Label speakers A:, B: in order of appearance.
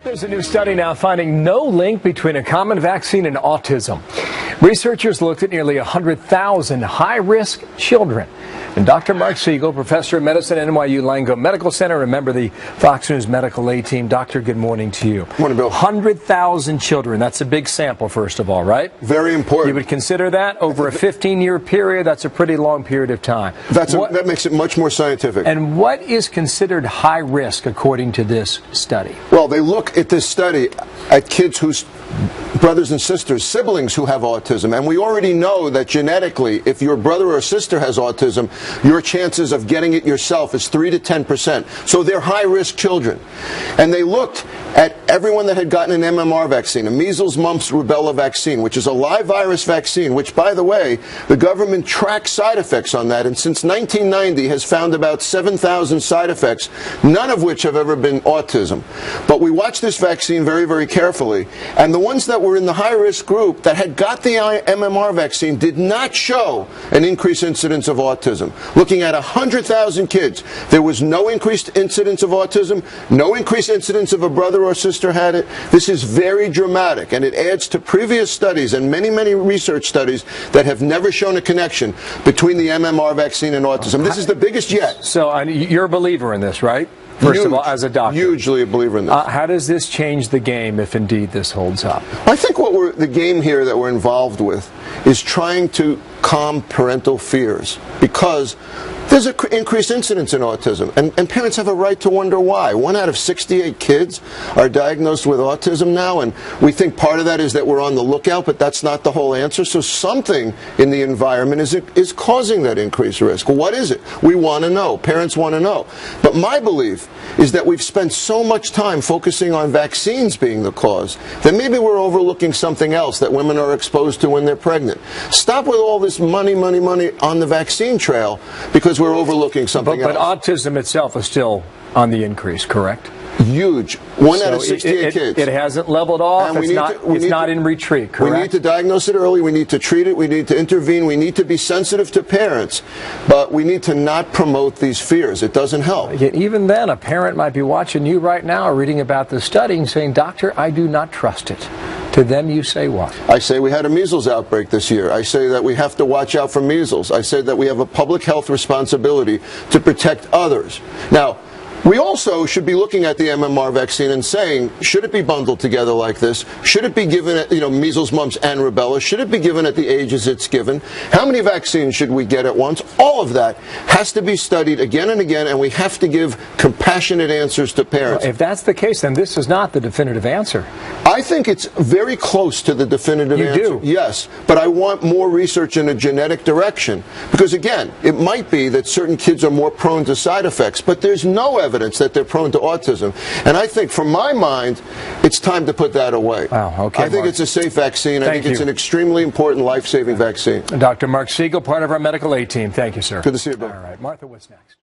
A: There's a new study now finding no link between a common vaccine and autism. Researchers looked at nearly 100,000 high-risk children. And Dr. Mark Siegel, professor of medicine at NYU Langone Medical Center, and member of the Fox News Medical A team. Doctor, good morning to you.
B: Good morning, Bill.
A: 100,000 children. That's a big sample, first of all, right?
B: Very important.
A: You would consider that over a 15-year period? That's a pretty long period of time.
B: That makes it much more scientific.
A: And what is considered high risk according to this study?
B: Well, they look at this study at kids whose brothers and sisters, siblings who have autism. And we already know that genetically, if your brother or sister has autism, your chances of getting it yourself is 3 to 10%. So they're high-risk children. And they looked at everyone that had gotten an MMR vaccine, a measles, mumps, rubella vaccine, which is a live virus vaccine, which, by the way, the government tracks side effects on that. And since 1990 has found about 7,000 side effects, none of which have ever been autism. But we watched this vaccine very, very carefully. And the ones that were in the high-risk group that had got the MMR vaccine did not show an increased incidence of autism. Looking at 100,000 kids, there was no increased incidence of autism, no increased incidence of a brother or sister had it. This is very dramatic, and it adds to previous studies and many, many research studies that have never shown a connection between the MMR vaccine and autism. This is the biggest yet.
A: So you're a believer in this, right? First of all, as a doctor.
B: Hugely a believer in this.
A: How does this change the game if indeed this holds up?
B: I think the game here that we're involved with is trying to calm parental fears, because there's an increased incidence in autism, and parents have a right to wonder why. 1 out of 68 kids are diagnosed with autism now, and we think part of that is that we're on the lookout, but that's not the whole answer. So something in the environment is causing that increased risk. What is it? We want to know. Parents want to know. But my belief is that we've spent so much time focusing on vaccines being the cause that maybe we're overlooking something else that women are exposed to when they're pregnant. Stop with all this money on the vaccine trail, because we're overlooking something else.
A: But autism itself is still on the increase, correct?
B: Huge. 1 out of 68 kids.
A: It hasn't leveled off. It's not in retreat, correct?
B: We need to diagnose it early. We need to treat it. We need to intervene. We need to be sensitive to parents. But we need to not promote these fears. It doesn't help.
A: Yet even then, a parent might be watching you right now, reading about the study, and saying, "Doctor, I do not trust it." To them, you say what?
B: I say we had a measles outbreak this year. I say that we have to watch out for measles. I say that we have a public health responsibility to protect others. Now, we also should be looking at the MMR vaccine and saying, should it be bundled together like this? Should it be given at, measles, mumps, and rubella? Should it be given at the ages it's given? How many vaccines should we get at once? All of that has to be studied again and again, and we have to give compassionate answers to parents.
A: Well, if that's the case, then this is not the definitive answer.
B: I think it's very close to the definitive answer.
A: You do?
B: Yes, but I want more research in a genetic direction. Because again, it might be that certain kids are more prone to side effects, but there's no evidence that they're prone to autism. And I think, from my mind, it's time to put that away.
A: Wow, okay,
B: I think
A: Mark.
B: it's a safe vaccine. I think it's an extremely important life-saving vaccine.
A: Dr. Mark Siegel, part of our Medical A team. Thank you, sir.
B: Good to see you, Bill.
A: All right, Martha, what's next?